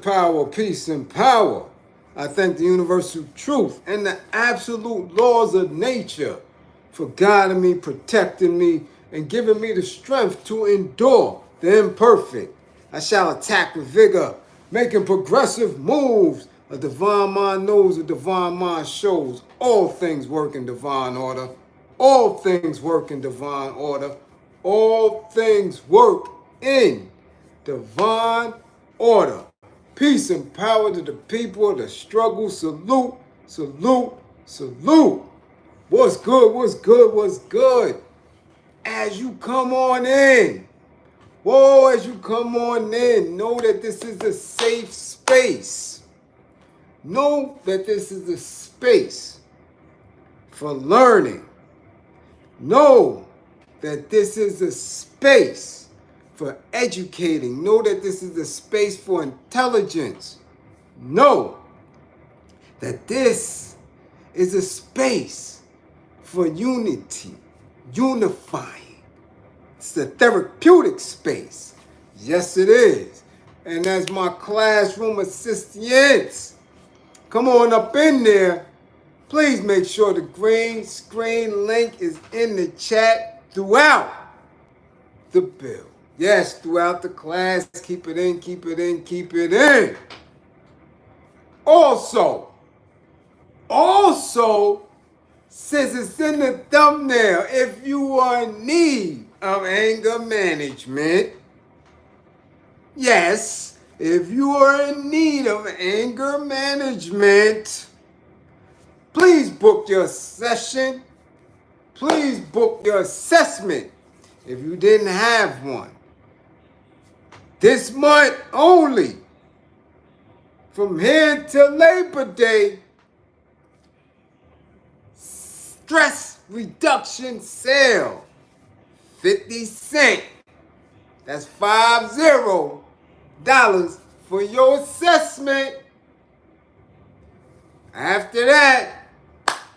Power, peace, and power. I thank the universal truth and the absolute laws of nature for guiding me, protecting me, and giving me the strength to endure the imperfect. I shall attack with vigor, making progressive moves. A divine mind knows, a divine mind shows. All things work in divine order. All things work in divine order. All things work in divine order. Peace and power to the people of the struggle. Salute, salute, salute. What's good? What's good? What's good? As you come on in, whoa, as you come on in, know that this is a safe space. Know that this is a space for learning. Know that this is a space for educating. Know that this is a space for intelligence. Know that this is a space for unity, unifying. It's a therapeutic space. Yes, it is. And as my classroom assistants come on up in there, please make sure the green screen link is in the chat throughout the bill. Yes, throughout the class. Keep it in, keep it in, keep it in. Also, since it's in the thumbnail, if you are in need of anger management, yes, if you are in need of anger management, please book your session. Please book your assessment if you didn't have one. This month only, from here till Labor Day, stress reduction sale, 50 cents. That's $50 for your assessment. After that,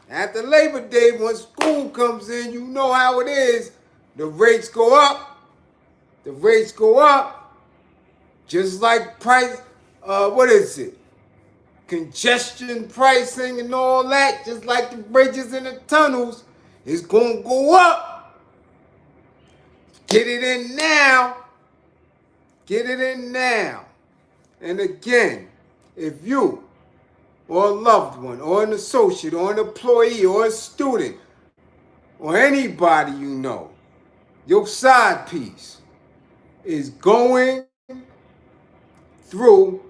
after Labor Day, when school comes in, you know how it is. The rates go up. The rates go up. Just like price, congestion pricing and all that, just like the bridges and the tunnels, it's going to go up. Get it in now. Get it in now. And again, if you or a loved one or an associate or an employee or a student or anybody you know, your side piece is going through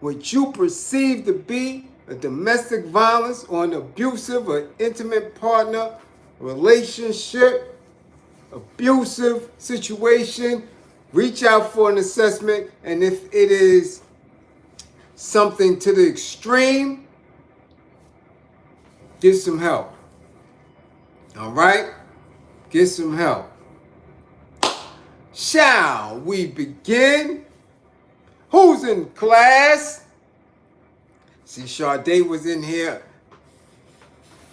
what you perceive to be a domestic violence or an abusive or intimate partner relationship, abusive situation, reach out for an assessment. And if it is something to the extreme, get some help. All right? Get some help. Shall we begin? Who's in class? See, Sade was in here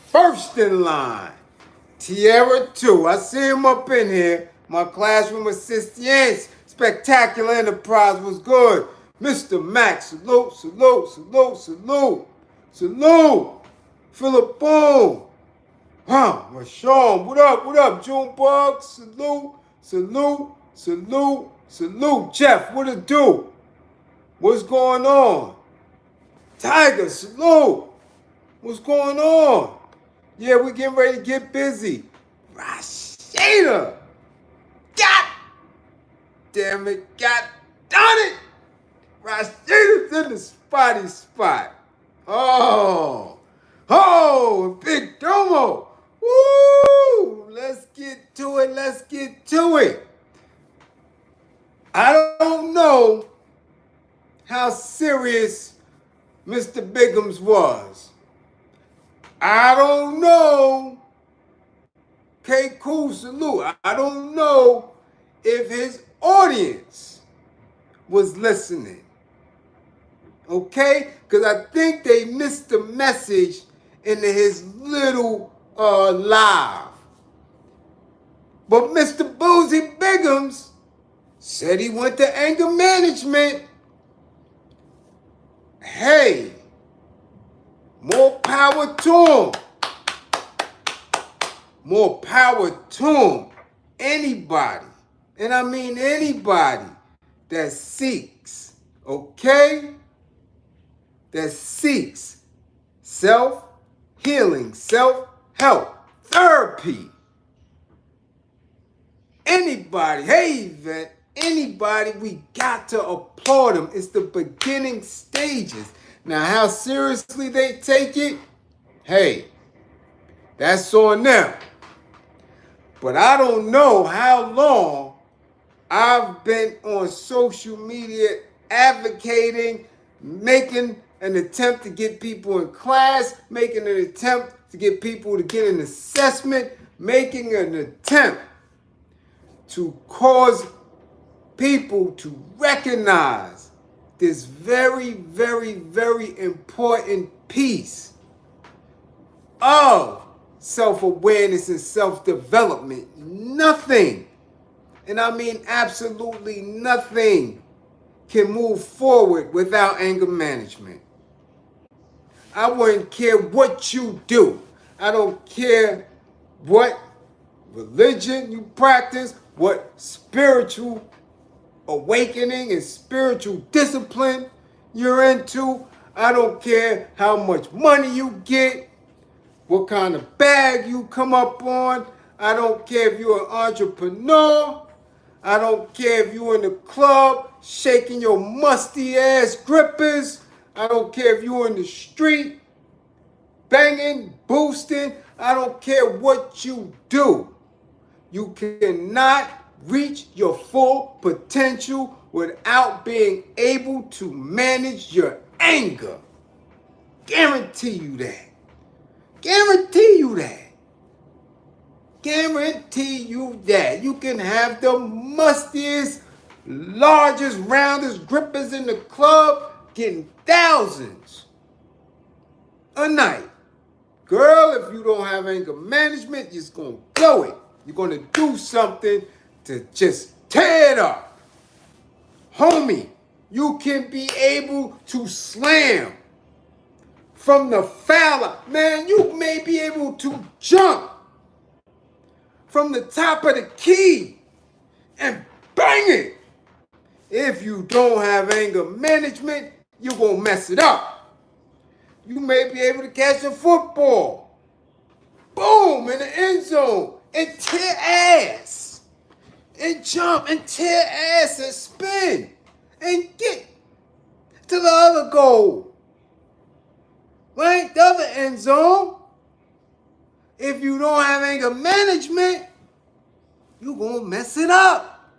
first in line. Tierra too. I see him up in here. My classroom assistants. Spectacular Enterprise was good. Mr. Max, salute, salute, salute, salute. Salute. Philip Boone. Huh, Rashawn, what up, Junebug? Salute, salute, salute, salute. Jeff, what it do? What's going on? Tiger, salute. What's going on? Yeah, we getting ready to get busy. Rashida. God damn it. God darn it. Rashida's in the spotty spot. Oh, Big Domo. Woo! Let's get to it. Let's get to it. I don't know how serious Mr. Biggums was. I don't know. K. Cool salute. I don't know if his audience was listening. Okay? Because I think they missed the message in his little live. But Mr. Boosie Biggums said he went to anger management. hey, more power to them. More power to them. Anybody, and I mean anybody that seeks, okay? That seeks self-healing, self-help, therapy. Anybody, hey Yvette, anybody, we got to applaud them. It's the beginning stages. Now, how seriously they take it, hey, that's on them. But I don't know how long I've been on social media advocating, making an attempt to get people in class, making an attempt to get people to get an assessment, making an attempt to cause people to recognize this very, very, very important piece of self-awareness and self-development. Nothing, and I mean absolutely nothing, can move forward without anger management. I wouldn't care what you do. I don't care what religion you practice, what spiritual awakening and spiritual discipline you're into. I don't care how much money you get, what kind of bag you come up on. I don't care if you're an entrepreneur. I don't care if you're in the club shaking your musty ass grippers. I don't care if you're in the street banging, boosting. I don't care what you do. You cannot reach your full potential without being able to manage your anger. Guarantee you that. Guarantee you that. Guarantee you that. You can have the mustiest, largest, roundest grippers in the club getting thousands a night. Girl, if you don't have anger management, you're just going to blow it. You're going to do something to just tear it up. Homie, you can be able to slam from the foul. Man, you may be able to jump from the top of the key and bang it. If you don't have anger management, you're going to mess it up. You may be able to catch a football, boom, in the end zone, and tear ass, and jump, and tear ass, and spin, and get to the other goal, right? The other end zone. If you don't have anger management, you're going to mess it up.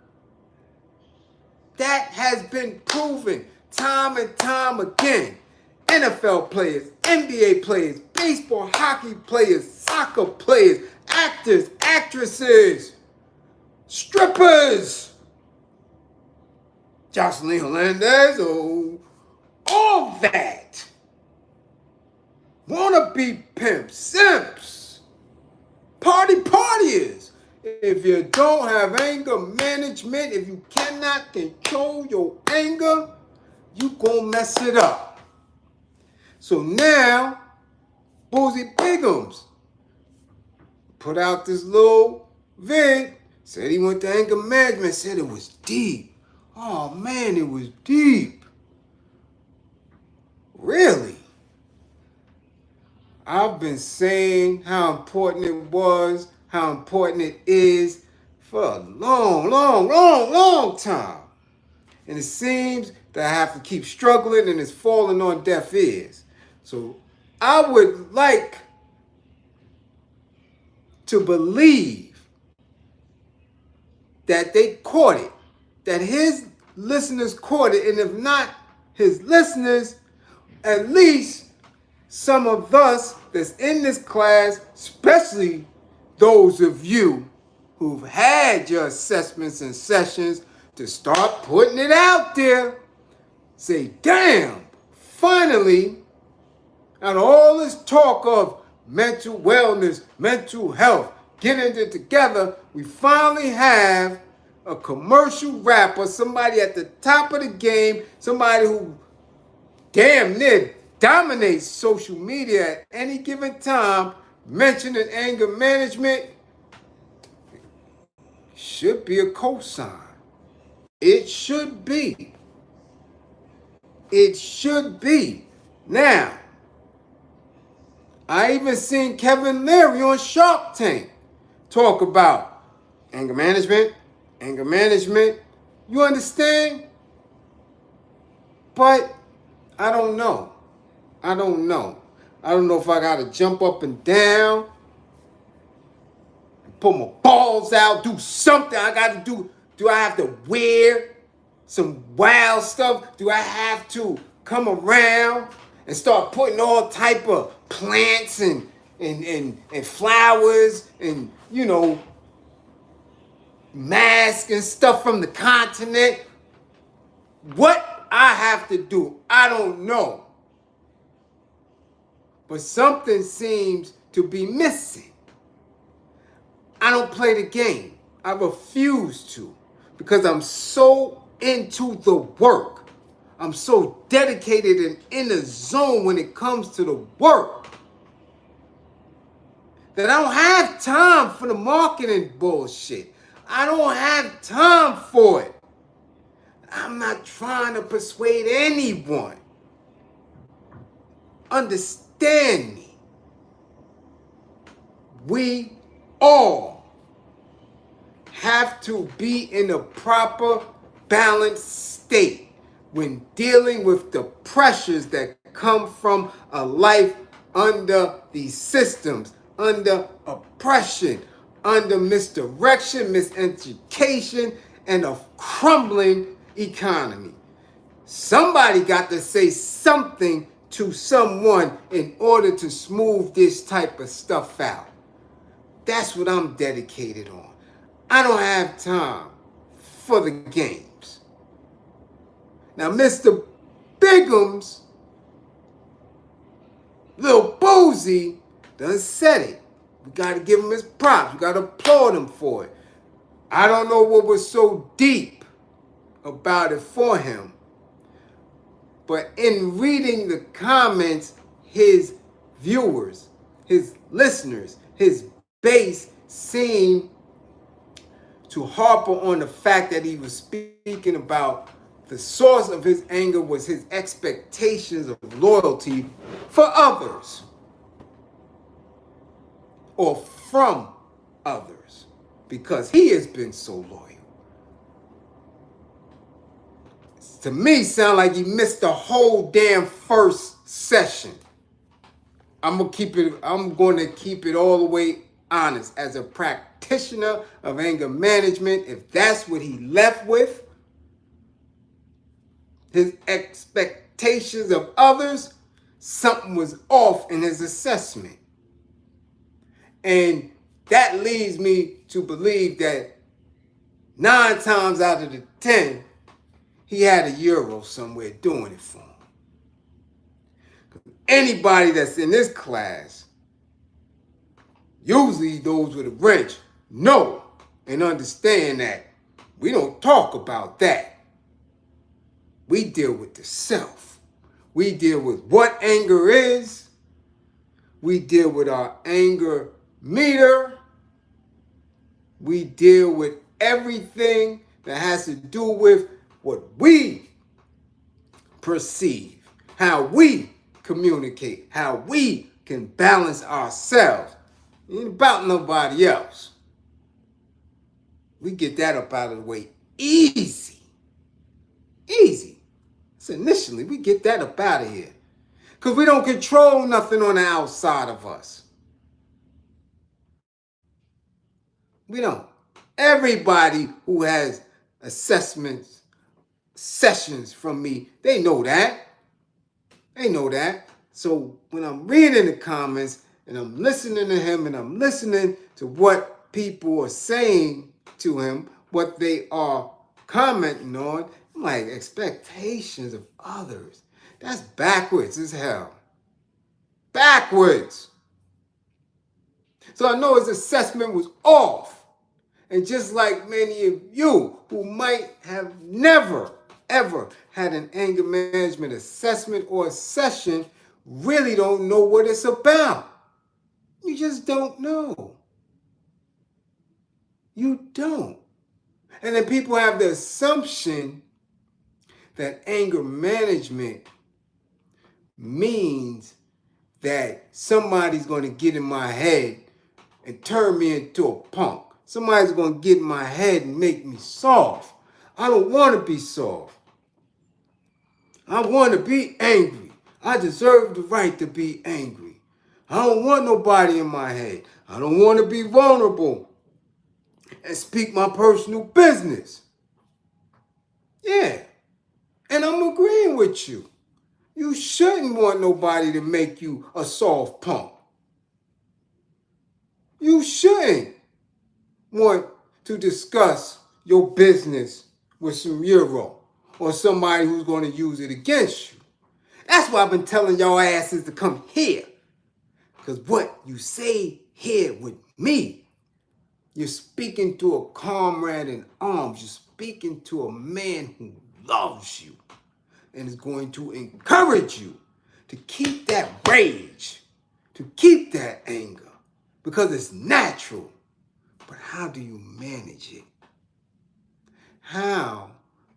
That has been proven time and time again. NFL players, NBA players, baseball, hockey players, soccer players, actors, actresses, strippers, Jocelyn Hernandez, all that. Wannabe pimps, simps, party partiers. If you don't have anger management, if you cannot control your anger, you gonna mess it up. So now, Boosie Biggums put out this little vid, said he went to anger management, said it was deep. Oh man, it was deep. Really? I've been saying how important it was, how important it is for a long time. And it seems that I have to keep struggling and it's falling on deaf ears. So I would like to believe that they caught it, that his listeners caught it, and if not his listeners, at least some of us that's in this class, especially those of you who've had your assessments and sessions, to start putting it out there. Say, damn, finally, out of all this talk of mental wellness, mental health, getting it together, we finally have a commercial rapper, somebody at the top of the game, somebody who damn near dominates social media at any given time, mentioning anger management should be a cosign. It should be. It should be. Now, I even seen Kevin Leary on Shark Tank talk about anger management, anger management. You understand? But I don't know. I don't know. I don't know if I gotta jump up and down, put my balls out, do something I gotta do. Do I have to wear some wild stuff? Do I have to come around and start putting all type of plants and flowers and, you know, masks and stuff from the continent? What I have to do, I don't know. But something seems to be missing. I don't play the game. I refuse to, because I'm so into the work. I'm so dedicated and in the zone when it comes to the work that I don't have time for the marketing bullshit. I don't have time for it. I'm not trying to persuade anyone. Understand me. We all have to be in a proper balanced state when dealing with the pressures that come from a life under these systems, under oppression, under misdirection, miseducation, and a crumbling economy. Somebody got to say something to someone in order to smooth this type of stuff out. That's what I'm dedicated on. I don't have time for the games. Now, Mr. Biggums, Lil Boosie, done said it. We got to give him his props. We got to applaud him for it. I don't know what was so deep about it for him, but in reading the comments, his viewers, his listeners, his base seemed to harp on the fact that he was speaking about the source of his anger was his expectations of loyalty for others or from others, because he has been so loyal. To me, sound like he missed the whole damn first session. I'm going to keep it all the way honest. As a practitioner of anger management, if that's what he left with, his expectations of others, something was off in his assessment. And that leads me to believe that 9 times out of the 10, he had a euro somewhere doing it for him. Anybody that's in this class, usually those with a wrench, know and understand that we don't talk about that. We deal with the self. We deal with what anger is. We deal with our anger meter. We deal with everything that has to do with what we perceive, how we communicate, how we can balance ourselves. It ain't about nobody else. We get that up out of the way easy. Easy. So initially, we get that up out of here. Because we don't control nothing on the outside of us. We don't. Everybody who has assessments, sessions from me, they know that. They know that. So when I'm reading the comments and I'm listening to him and I'm listening to what people are saying to him, what they are commenting on, I'm like, expectations of others. That's backwards as hell. Backwards. So I know his assessment was off. And just like many of you who might have never ever had an anger management assessment or a session really don't know what it's about. You just don't know. You don't. And then people have the assumption that anger management means that somebody's going to get in my head and turn me into a punk. Somebody's going to get in my head and make me soft. I don't want to be soft. I want to be angry. I deserve the right to be angry. I don't want nobody in my head. I don't want to be vulnerable and speak my personal business. Yeah. And I'm agreeing with you. You shouldn't want nobody to make you a soft punk. You shouldn't want to discuss your business with some euro or somebody who's going to use it against you. That's why I've been telling y'all asses to come here. Because what you say here with me, you're speaking to a comrade in arms. You're speaking to a man who loves you and is going to encourage you to keep that rage, to keep that anger, because it's natural. But how do you manage it? How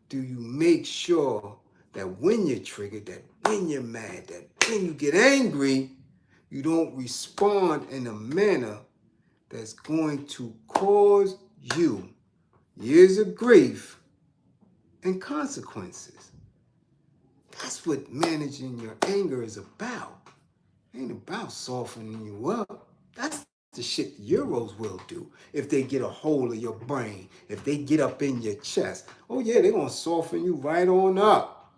do you make sure that when you're triggered, that when you're mad, that when you get angry, you don't respond in a manner that's going to cause you years of grief and consequences? That's what managing your anger is about. It ain't about softening you up. That's the shit the Euros will do if they get a hold of your brain, if they get up in your chest. Oh yeah, they're gonna soften you right on up.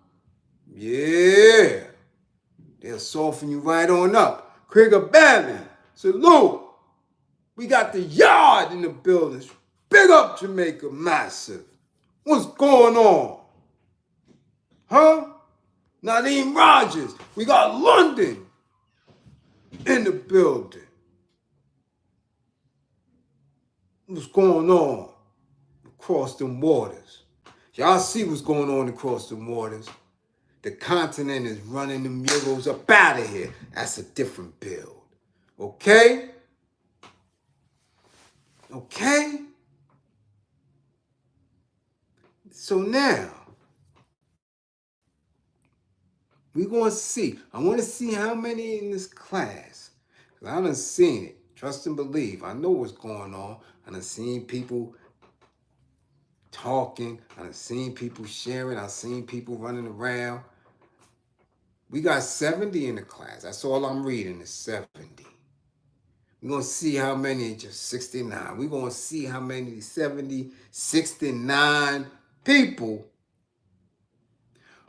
Yeah, they'll soften you right on up. Krieger Babin, salute. We got the yard in the building. Big up Jamaica Massive. What's going on? Huh? Nadeem Rogers. We got London in the building. What's going on across them waters? Y'all see what's going on across them waters. The continent is running them Euros up out of here. That's a different build. Okay? Okay? So now, we're going to see. I want to see how many in this class. Because I done seen it. Trust and believe. I know what's going on. I done seen people talking. I done seen people sharing. I seen people running around. We got 70 in the class. That's all I'm reading is 70. We're going to see how many, just 69. We're going to see how many 70, 69 people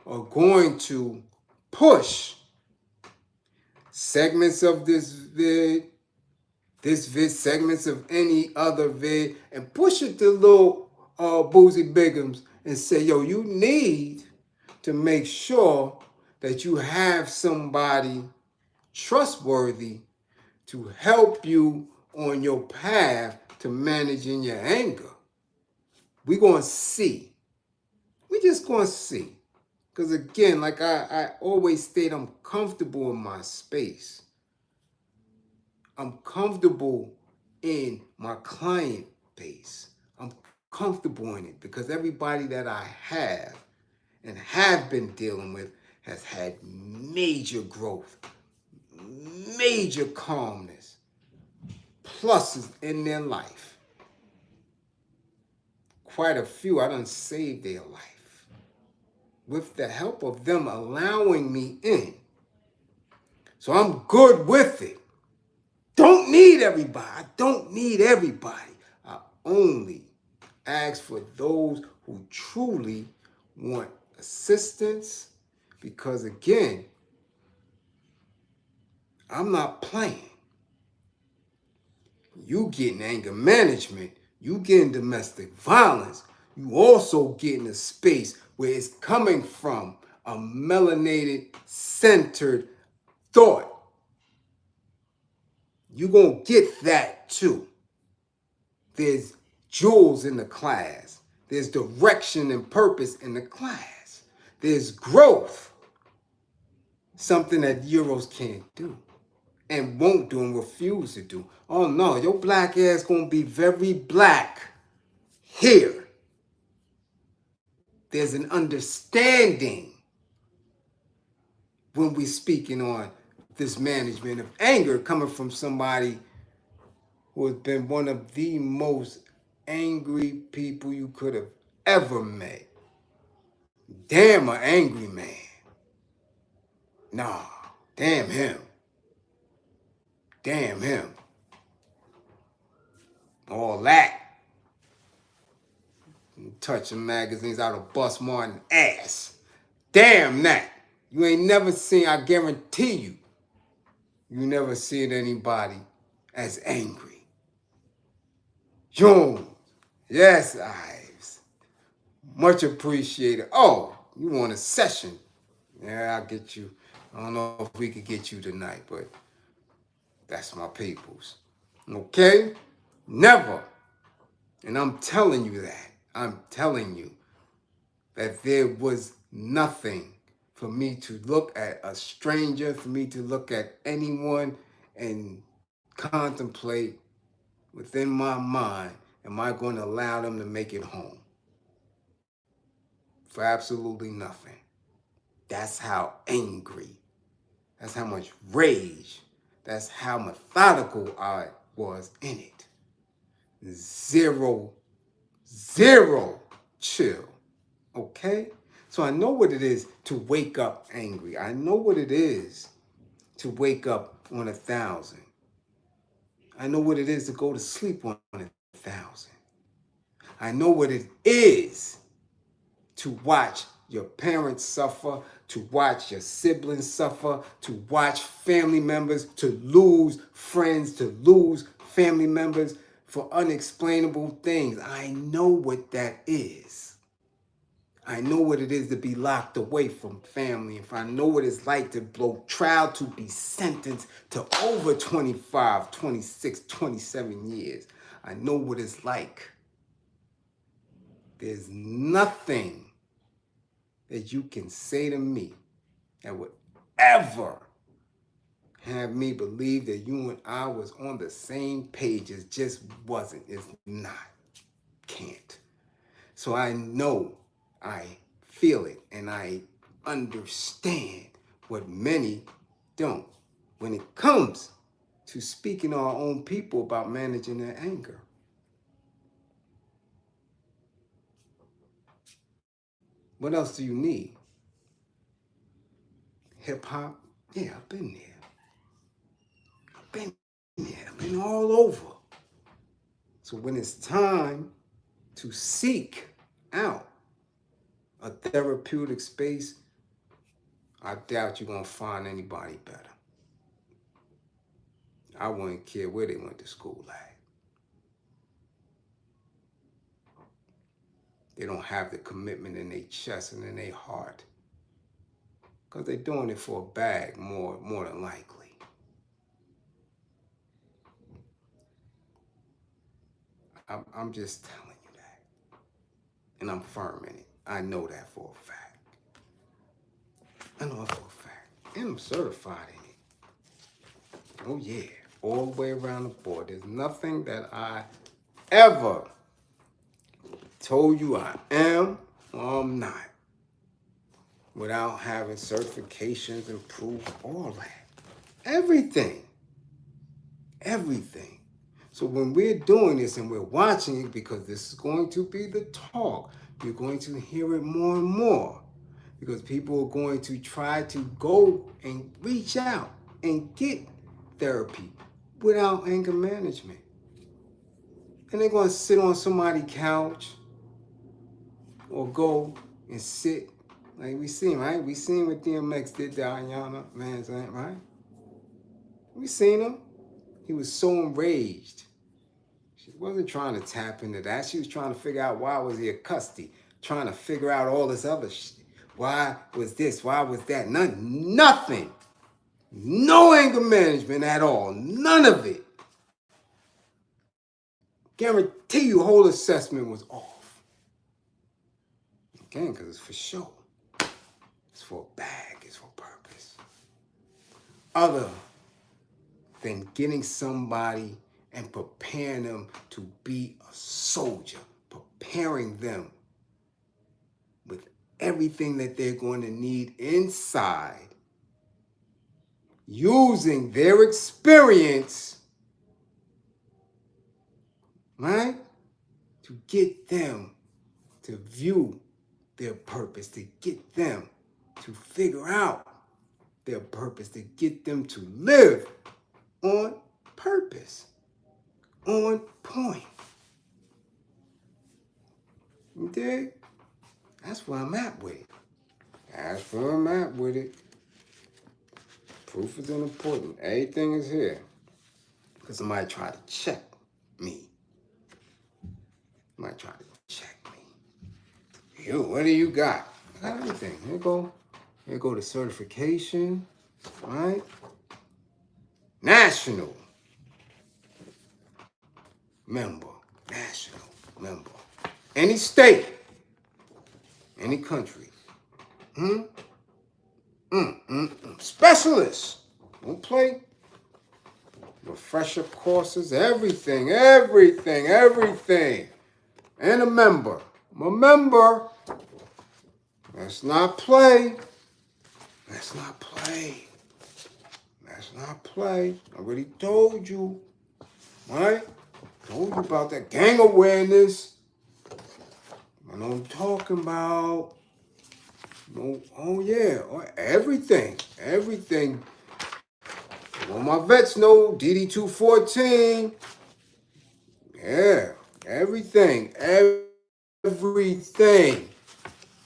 are going to push segments of this vid, segments of any other vid, and push it to little Boosie Biggums and say, yo, you need to make sure that you have somebody trustworthy to help you on your path to managing your anger. We're going to see. We're just going to see. Because again, like I always state, I'm comfortable in my space. I'm comfortable in my client base. I'm comfortable in it because everybody that I have and have been dealing with has had major growth, major calmness, pluses in their life. Quite a few I done saved their life with the help of them allowing me in. So I'm good with it. Don't need everybody. I don't need everybody. I only ask for those who truly want assistance because, again, I'm not playing. You getting anger management, you getting domestic violence, you also getting a space where it's coming from a melanated, centered thought. You're going to get that too. There's jewels in the class. There's direction and purpose in the class. There's growth, something that Euros can't do and won't do and refuse to do. Oh no, your black ass gonna be very black here. There's an understanding when we speaking on this management of anger coming from somebody who has been one of the most angry people you could have ever met. Damn, an angry man. Nah, damn him. Damn him. All that. Touching magazines out of Bus Martin ass. Damn that. You ain't never seen, I guarantee you, you never seen anybody as angry. Jones. Yes, Ives. Much appreciated. Oh, you want a session? Yeah, I'll get you. I don't know if we could get you tonight, but that's my peoples. Okay? Never. And I'm telling you that. I'm telling you that there was nothing for me to look at a stranger, for me to look at anyone and contemplate within my mind, am I going to allow them to make it home? For absolutely nothing. That's how angry, that's how much rage, that's how methodical I was in it. Zero chill. Okay? So I know what it is to wake up angry. I know what it is to wake up on 1,000. I know what it is to go to sleep on 1,000. I know what it is to watch your parents suffer, to watch your siblings suffer, to watch family members, to lose friends, to lose family members for unexplainable things. I know what that is. I know what it is to be locked away from family. If I know what it's like to blow trial to be sentenced to over 25, 26, 27 years. I know what it's like. There's nothing that you can say to me that would ever have me believe that you and I was on the same page. It just wasn't. It's not. Can't. So I know, I feel it, and I understand what many don't when it comes to speaking to our own people about managing their anger. What else do you need? Hip hop? Yeah, I've been there. I've been all over. So when it's time to seek out a therapeutic space, I doubt you're going to find anybody better. I wouldn't care where they went to school at. They don't have the commitment in their chest and in their heart. Because they're doing it for a bag more than likely. I'm just telling you that. And I'm firm in it. I know that for a fact. I know it for a fact. And I'm certified in it. Oh yeah. All the way around the board. There's nothing that I ever told you I am or I'm not without having certifications and proof, all that. Everything. So when we're doing this and we're watching it, because this is going to be the talk, you're going to hear it more and more, because people are going to try to go and reach out and get therapy without anger management. And they're going to sit on somebody's couch or go and sit like we seen, right? We seen what DMX did to Ayana Manzant, right? We seen him. He was so enraged. She wasn't trying to tap into that. She was trying to figure out why was he a custody, trying to figure out all this other shit. Why was this? Why was that? Nothing. No anger management at all. None of it. Guarantee you whole assessment was off. Again, because it's for show. for a bag, it's for purpose. Other than getting somebody and preparing them to be a soldier, preparing them with everything that they're going to need inside, using their experience, right, to get them to view their purpose, to get them to figure out their purpose, to get them to live on purpose, on point. You dig? That's where I'm at with it. That's where I'm at with it. Proof is unimportant. Everything is here. Because somebody tried to check me. Somebody tried to check me. You, what do you got? I got everything. Here go. Here go the certification. Right? National member. National member. Any state. Any country. Specialist. Don't play. Refresher courses, everything. And a member. I'm a member. Let's not play. Let's not play. Let's not play. I already told you. Right? Told you about that gang awareness. I know what I'm talking about. No, oh yeah, everything. Well, my vets know DD-214. Yeah, everything.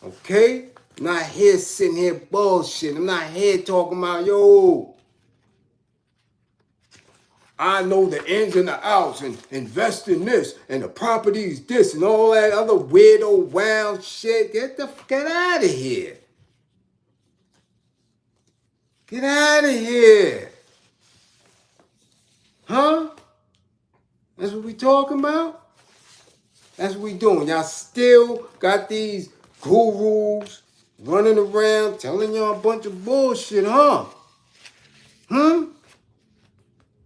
Okay? I'm not here sitting here bullshitting. I'm not here talking about, yo, I know the ins and the outs and invest in this and the properties this and all that other weirdo wild shit. Get out of here. Get out of here. Huh? That's what we talking about? That's what we doing. Y'all still got these gurus running around telling y'all a bunch of bullshit, huh?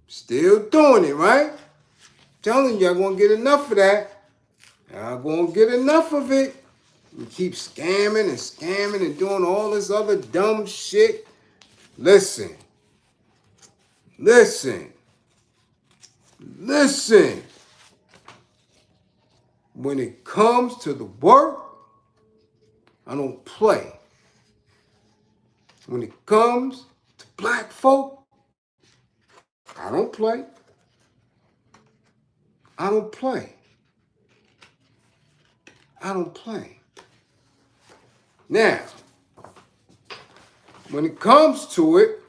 Still doing it, right? Telling y'all gonna get enough of that. Y'all gonna get enough of it. You keep scamming and doing all this other dumb shit. Listen. When it comes to the work, I don't play. When it comes to black folk, I don't play. Now, when it comes to it,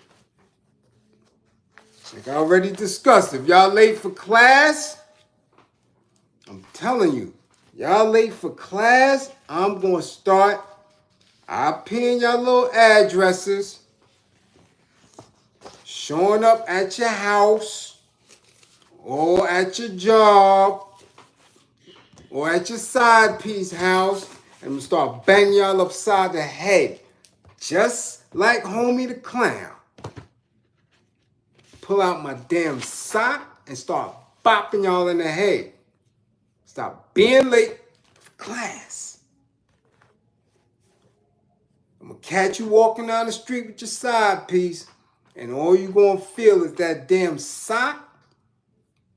like I already discussed, if y'all late for class, I'm telling you, y'all late for class, I'm going to start. I'll pin y'all little addresses, showing up at your house or at your job or at your side piece house, and I'm going to start banging y'all upside the head, just like Homie the Clown. Pull out my damn sock and start bopping y'all in the head. Stop being late for class. I'm going to catch you walking down the street with your side piece, and all you going to feel is that damn sock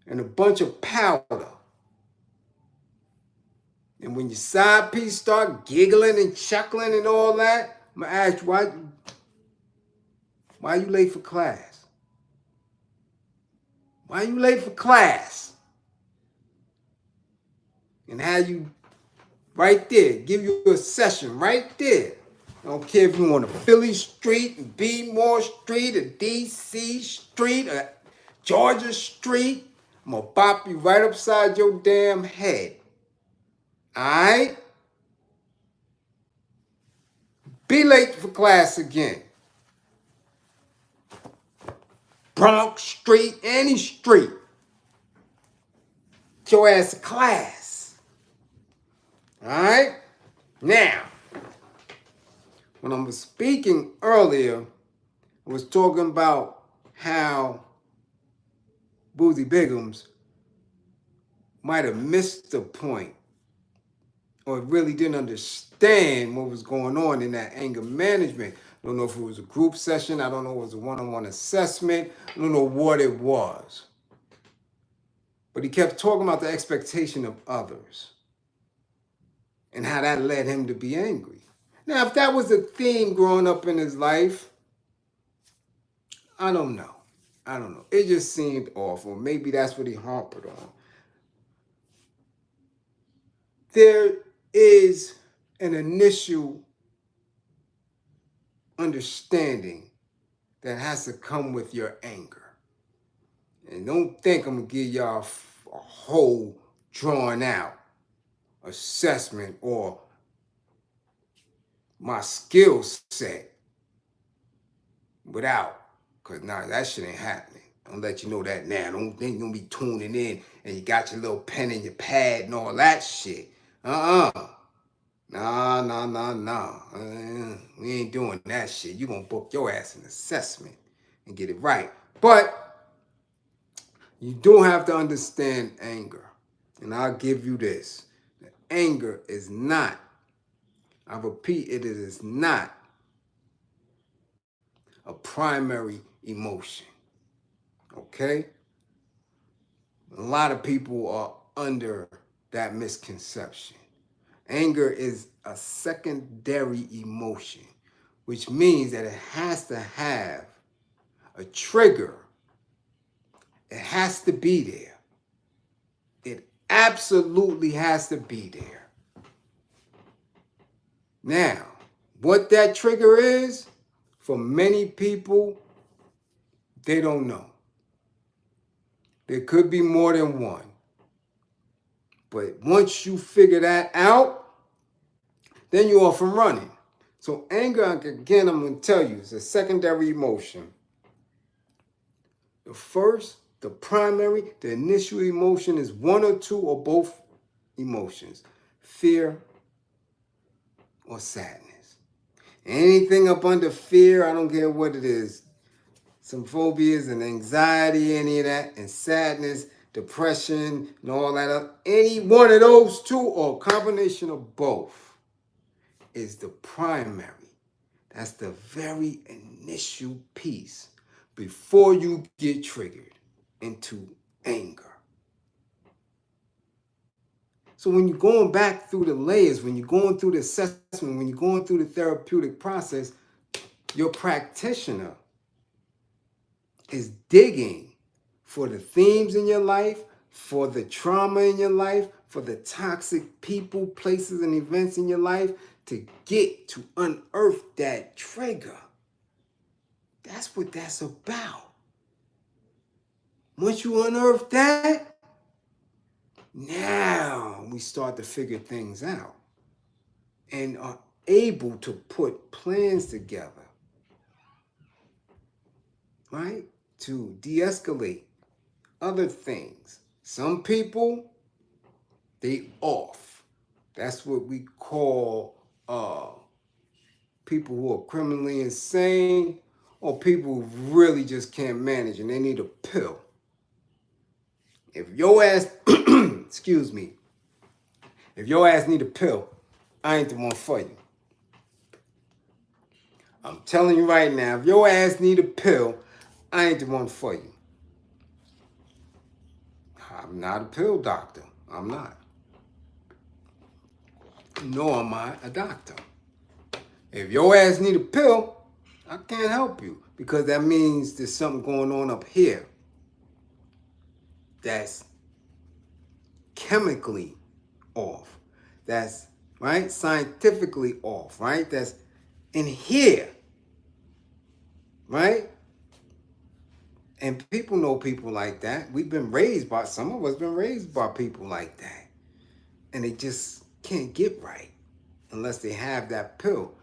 and a bunch of powder. And when your side piece start giggling and chuckling and all that, I'm going to ask you, why you late for class? Why you late for class? And have you right there, give you a session right there. I don't care if you on a Philly Street, B-More Street, a D.C. Street, a Georgia Street. I'm going to bop you right upside your damn head. All right? Be late for class again. Bronx Street, any street. Get your ass to class. All right? Now, when I was speaking earlier, I was talking about how Boosie Biggums might have missed the point or really didn't understand what was going on in that anger management. I don't know if it was a group session. I don't know if it was a one-on-one assessment. I don't know what it was. But he kept talking about the expectation of others and how that led him to be angry. Now, if that was a theme growing up in his life, I don't know. I don't know. It just seemed off, or maybe that's what he harped on. There is an initial understanding that has to come with your anger. And don't think I'm going to give y'all a whole drawn out assessment or my skill set without, because nah, that shit ain't happening. I'll let you know that now. Don't think you're going to be tuning in and you got your little pen and your pad and all that shit. Nah. We ain't doing that shit. You gonna book your ass an assessment and get it right. But you do have to understand anger. And I'll give you this. Anger is not, I repeat, it is not a primary emotion. Okay? A lot of people are under that misconception. Anger is a secondary emotion, which means that it has to have a trigger. It has to be there. It absolutely has to be there. Now, what that trigger is, for many people, they don't know. There could be more than one. But once you figure that out, then you're off and running. So anger, again, I'm going to tell you, is a secondary emotion. The first, the primary, the initial emotion is one or two or both emotions. Fear or sadness. Anything up under fear, I don't care what it is. Some phobias and anxiety, any of that, and sadness, depression, and all that. Any one of those two or a combination of both is the primary. That's the very initial piece before you get triggered into anger. So when you're going back through the layers, when you're going through the assessment, when you're going through the therapeutic process, your practitioner is digging for the themes in your life, for the trauma in your life, for the toxic people, places, and events in your life to get to unearth that trigger. That's what that's about. Once you unearth that, now we start to figure things out and are able to put plans together, right? To de-escalate other things. Some people, they off. That's what we call people who are criminally insane or people who really just can't manage and they need a pill. If your ass, excuse me, if your ass need a pill, I ain't the one for you. I'm telling you right now, if your ass need a pill, I ain't the one for you. I'm not a pill doctor. I'm not. Nor am I a doctor. If your ass need a pill, I can't help you because that means there's something going on up here that's chemically off. That's, right, scientifically off, right? That's in here, right? And people know people like that. We've been raised by, some of us been raised by people like that. And they just can't get right unless they have that pill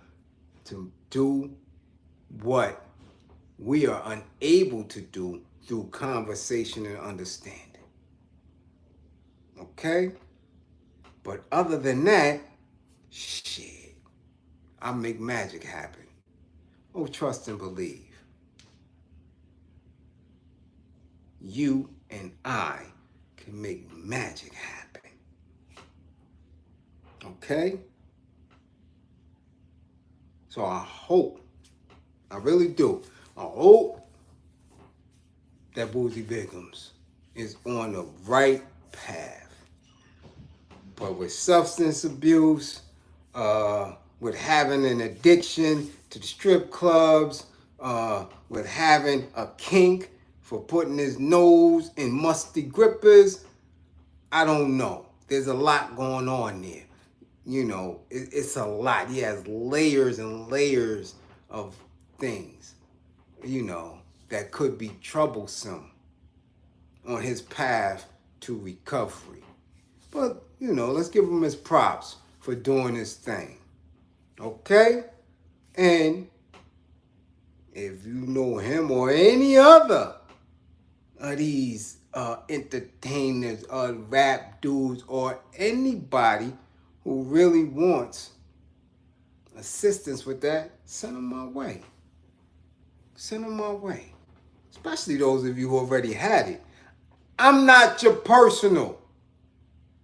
to do what we are unable to do through conversation and understanding. Okay? But other than that, shit, I'll make magic happen. Oh, trust and believe. You and I can make magic happen. Okay? So I hope, I really do, I hope that Boosie Biggums is on the right path. But with substance abuse, with having an addiction to the strip clubs, with having a kink for putting his nose in musty grippers, I don't know. There's a lot going on there. You know, it's a lot. He has layers and layers of things, you know, that could be troublesome on his path to recovery. But, you know, let's give him his props for doing his thing. Okay? And if you know him or any other of these entertainers or rap dudes or anybody who really wants assistance with that, send them my way. Send them my way. Especially those of you who already had it. I'm not your personal.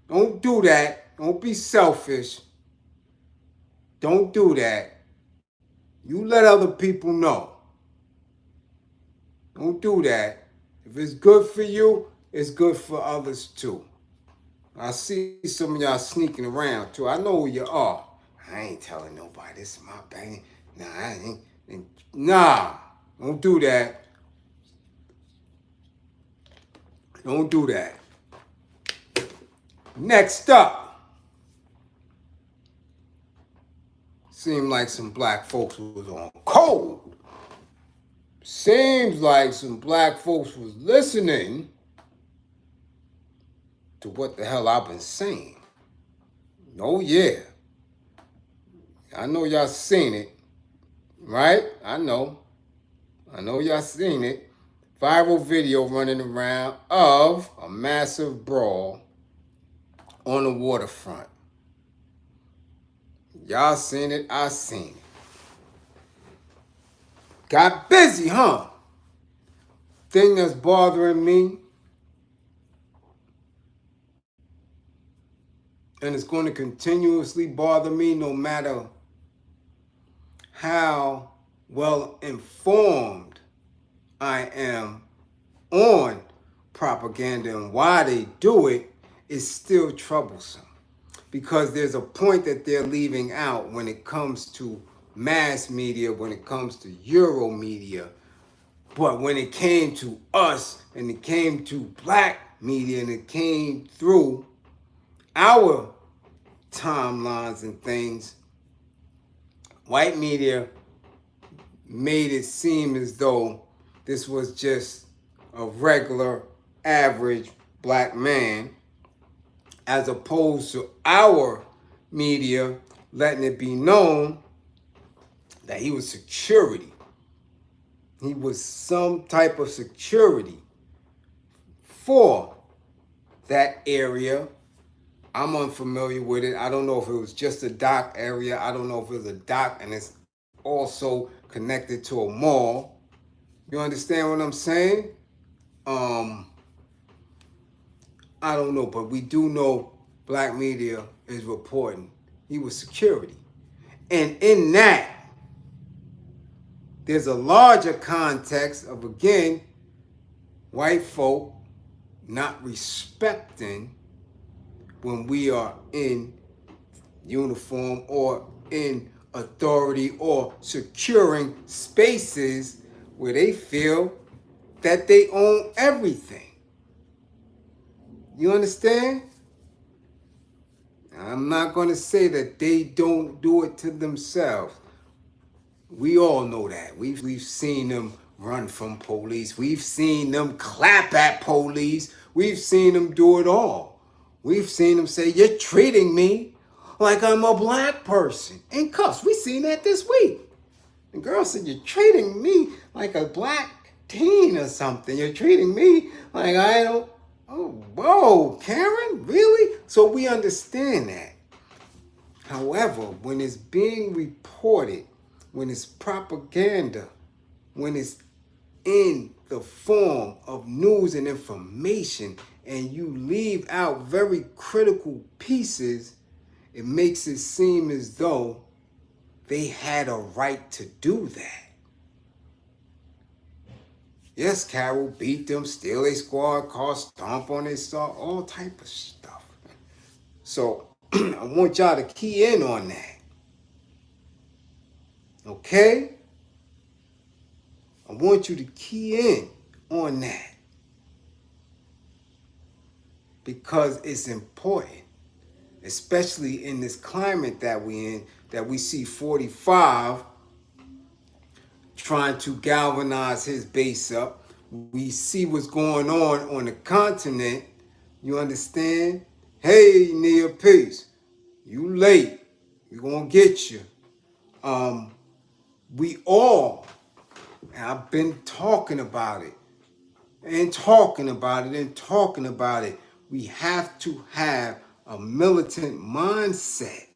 Don't do that. Don't be selfish. Don't do that. You let other people know. Don't do that. If it's good for you, it's good for others too. I see some of y'all sneaking around too. I know who you are. I ain't telling nobody. This is my bang. Nah, I ain't. Nah, don't do that. Don't do that. Next up. Seemed like some black folks was on cold. Seems like some black folks was listening to what the hell I've been saying. Oh yeah. I know y'all seen it. Right? I know y'all seen it. Viral video running around of a massive brawl on the waterfront. Y'all seen it, I seen it. Got busy, huh? Thing that's bothering me, and it's going to continuously bother me no matter how well informed I am on propaganda and why they do it, is still troublesome. Because there's a point that they're leaving out when it comes to mass media, when it comes to Euro media. But when it came to us, and it came to black media, and it came through our timelines and things, white media made it seem as though this was just a regular, average black man, as opposed to our media letting it be known that he was security. He was some type of security for that area. I'm unfamiliar with it. I don't know if it was just a dock area. I don't know if it was a dock and it's also connected to a mall. You understand what I'm saying? I don't know, but we do know black media is reporting he was security. And in that, there's a larger context of, again, white folk not respecting when we are in uniform or in authority or securing spaces where they feel that they own everything. You understand? I'm not going to say that they don't do it to themselves. We all know that. We've seen them run from police. We've seen them clap at police. We've seen them do it all. We've seen them say, "You're treating me like I'm a black person," in cuffs. We seen that this week. The girl said, "You're treating me like a black teen or something. You're treating me like I don't." Oh, whoa, Karen, really? So we understand that. However, when it's being reported, when it's propaganda, when it's in the form of news and information, and you leave out very critical pieces, it makes it seem as though they had a right to do that. Yes, Carol beat them, steal a squad car, stomp on their saw, all type of stuff. So I want y'all to key in on that. Okay? I want you to key in on that. Because it's important, especially in this climate that we're in, that we see 45 trying to galvanize his base up. We see what's going on the continent. You understand? Hey, Nia, peace. You late. We're going to get you. We all, and I've been talking about it, and talking about it, and talking about it. We have to have a militant mindset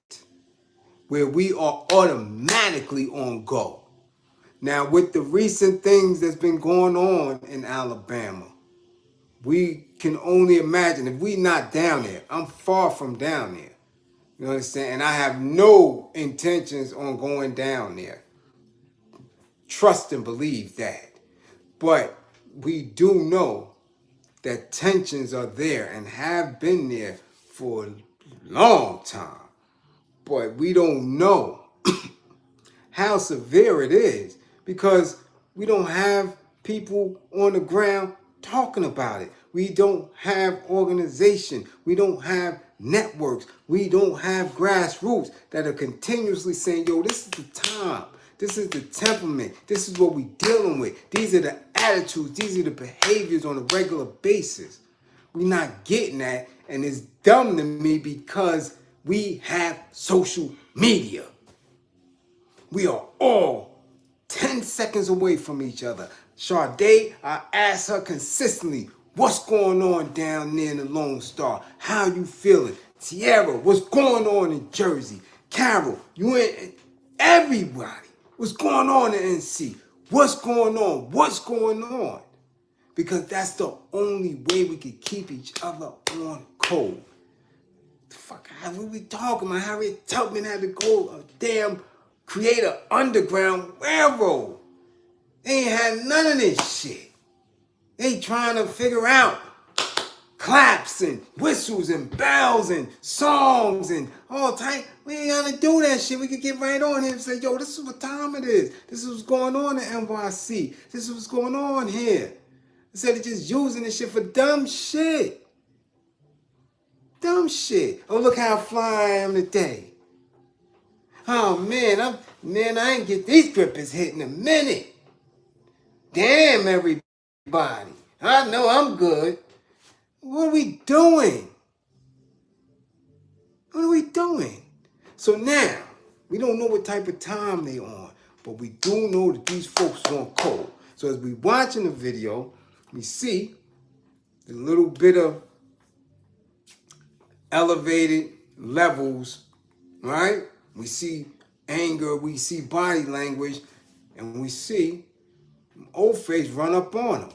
where we are automatically on go. Now, with the recent things that's been going on in Alabama, we can only imagine if we not down there. I'm far from down there. You understand? And I have no intentions on going down there. Trust and believe that. But we do know that tensions are there and have been there for a long time. But we don't know how severe it is because we don't have people on the ground talking about it. We don't have organization. We don't have networks. We don't have grassroots that are continuously saying, yo, this is the time. This is the temperament. This is what we're dealing with. These are the attitudes. These are the behaviors on a regular basis. We're not getting that, and it's dumb to me because we have social media. We are all 10 seconds away from each other. Sade, I ask her consistently, what's going on down there in the Lone Star? How you feeling? Tierra, what's going on in Jersey? Carol, you in everybody. What's going on in NC? What's going on? What's going on? Because that's the only way we can keep each other on code. The fuck, what we talking about? Harriet Tubman had to go create an underground railroad. They ain't had none of this shit. They trying to figure out claps and whistles and bells and songs and all type. We ain't gonna do that shit. We could get right on here and say, yo, this is what time it is. This is what's going on in NYC. This is what's going on here. Instead of just using this shit for dumb shit. Dumb shit. Oh, look how fly I am today. Oh man, I ain't get these grippers hit in a minute. Damn everybody. I know I'm good. What are we doing? What are we doing? So now, we don't know what type of time they on, but we do know that these folks are on cold. So as we watching the video, we see the little bit of elevated levels, right? We see anger, we see body language, and we see old face run up on him.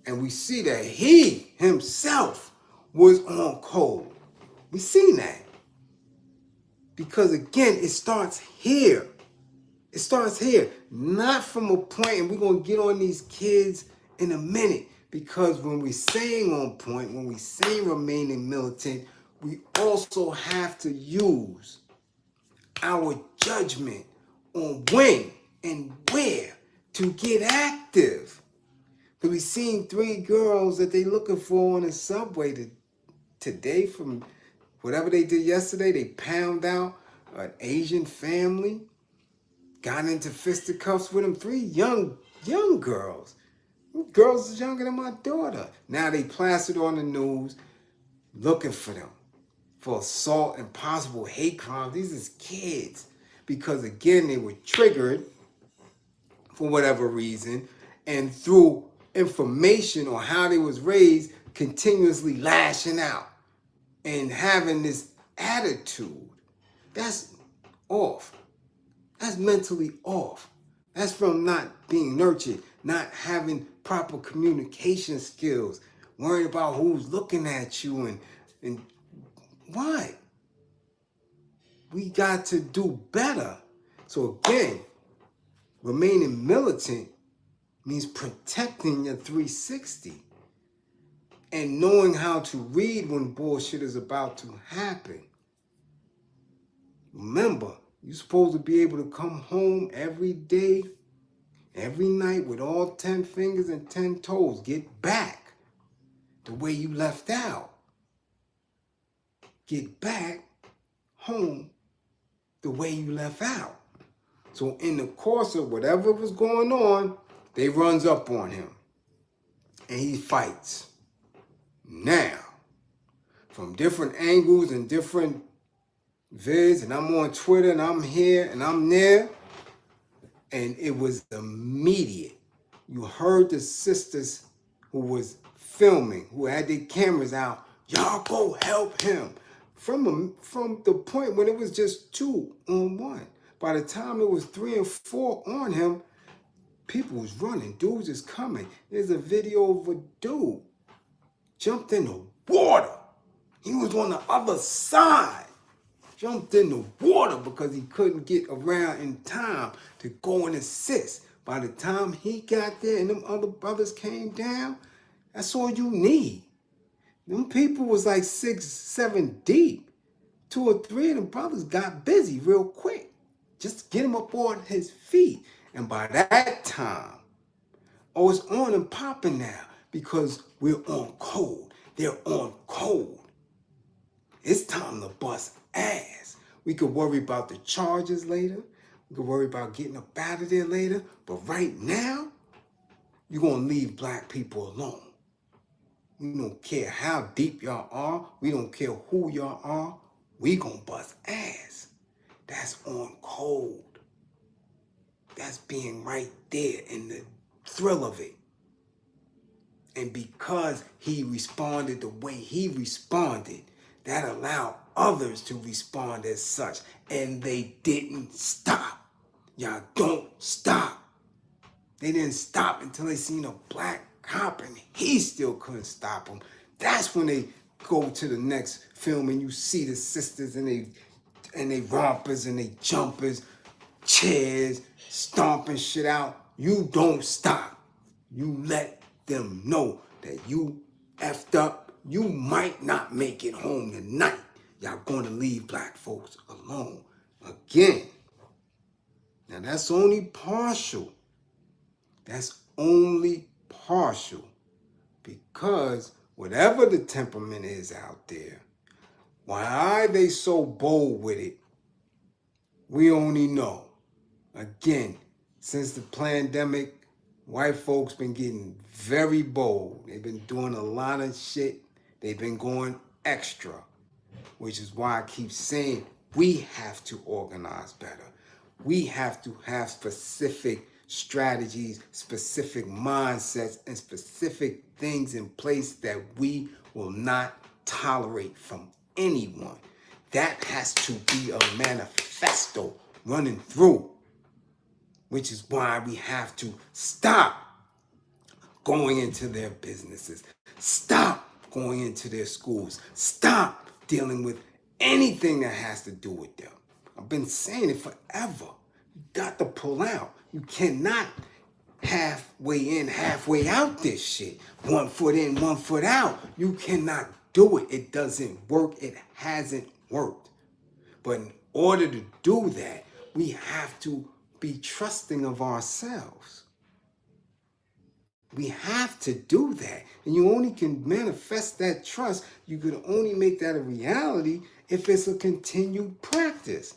And we see that he himself was on cold. We seen that. Because again, it starts here. It starts here. Not from a point, and we're going to get on these kids in a minute. Because when we're saying on point, when we say remaining militant, we also have to use our judgment on when and where to get active. Because we seen 3 girls that they looking for on the subway today from whatever they did yesterday. They pound out an Asian family, got into fisticuffs with them. 3 young girls. Girls younger than my daughter. Now they plastered on the news looking for them for assault and possible hate crimes. These is kids. Because again, they were triggered for whatever reason, and through information on how they was raised, continuously lashing out and having this attitude. That's off. That's mentally off. That's from not being nurtured, not having proper communication skills, worrying about who's looking at you and why? We got to do better. So again, remaining militant means protecting your 360 and knowing how to read when bullshit is about to happen. Remember, you're supposed to be able to come home every day, every night with all 10 fingers and 10 toes. Get back the way you left out. Get back home the way you left out. So in the course of whatever was going on, they runs up on him and he fights. Now, from different angles and different vids, and I'm on Twitter and I'm here and I'm there, and it was immediate. You heard the sisters who was filming, who had their cameras out, y'all go help him. From the point when it was just 2 on 1. By the time it was 3 and 4 on him, people was running. Dudes is coming. There's a video of a dude jumped in the water. He was on the other side. Jumped in the water because he couldn't get around in time to go and assist. By the time he got there and them other brothers came down, that's all you need. Them people was like 6, 7 deep. 2 or 3 of them brothers got busy real quick. Just to get him up on his feet. And by that time, oh, it's on and popping now because we're on code. They're on code. It's time to bust ass. We could worry about the charges later. We could worry about getting up out of there later. But right now, you're going to leave black people alone. We don't care how deep y'all are. We don't care who y'all are. We gonna bust ass. That's on code. That's being right there in the thrill of it. And because he responded the way he responded, that allowed others to respond as such. And they didn't stop. Y'all don't stop. They didn't stop until they seen a black cop and he still couldn't stop them. That's when they go to the next film and you see the sisters and they rompers and they jumpers, chairs, stomping shit out. You don't stop. You let them know that you effed up. You might not make it home tonight. Y'all gonna leave black folks alone again. Now that's only partial. That's only partial because whatever the temperament is out there, why are they so bold with it? We only know. Again, since the pandemic, white folks been getting very bold. They've been doing a lot of shit. They've been going extra, which is why I keep saying we have to organize better. We have to have specific strategies, specific mindsets, and specific things in place that we will not tolerate from anyone. That has to be a manifesto running through, which is why we have to stop going into their businesses, stop going into their schools, stop dealing with anything that has to do with them. I've been saying it forever. You got to pull out. You cannot halfway in, halfway out this shit. 1 foot in, 1 foot out. You cannot do it. It doesn't work. It hasn't worked. But in order to do that, we have to be trusting of ourselves. We have to do that. And you only can manifest that trust. You can only make that a reality if it's a continued practice.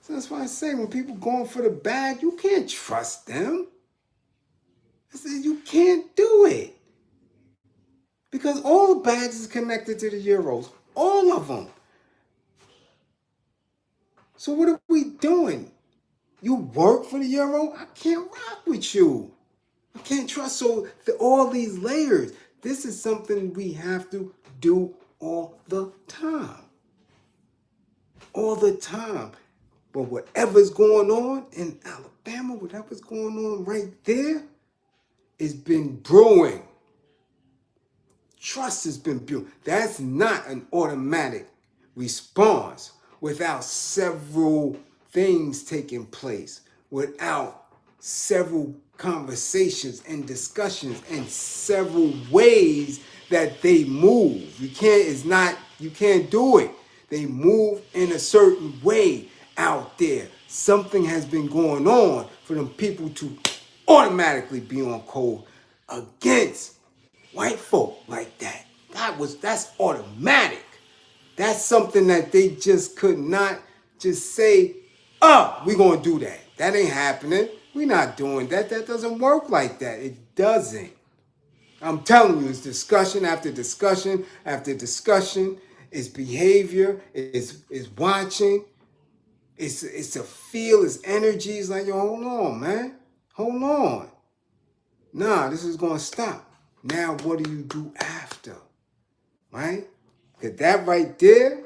So that's why I say when people going for the bag, you can't trust them. I said you can't do it. Because all the bags is connected to the euros. All of them. So what are we doing? You work for the euro? I can't rock with you. I can't trust. So all these layers, this is something we have to do all the time. all the time. But whatever's going on in Alabama, whatever's going on right there, it's been brewing. Trust has been built. That's not an automatic response without several things taking place, without several conversations and discussions and several ways that they move. You can't do it. They move in a certain way out there. Something has been going on for them people to automatically be on code against white folk like that. That's automatic. That's something that they just could not just say, we're gonna do that. That ain't happening. We're not doing that. That doesn't work like that. It doesn't. I'm telling you, it's discussion after discussion after discussion. It's behavior. It's watching. It's a feel. It's energy. It's like, yo, hold on, man. Hold on. Nah, this is gonna stop. Now, what do you do after? Right? Because that right there,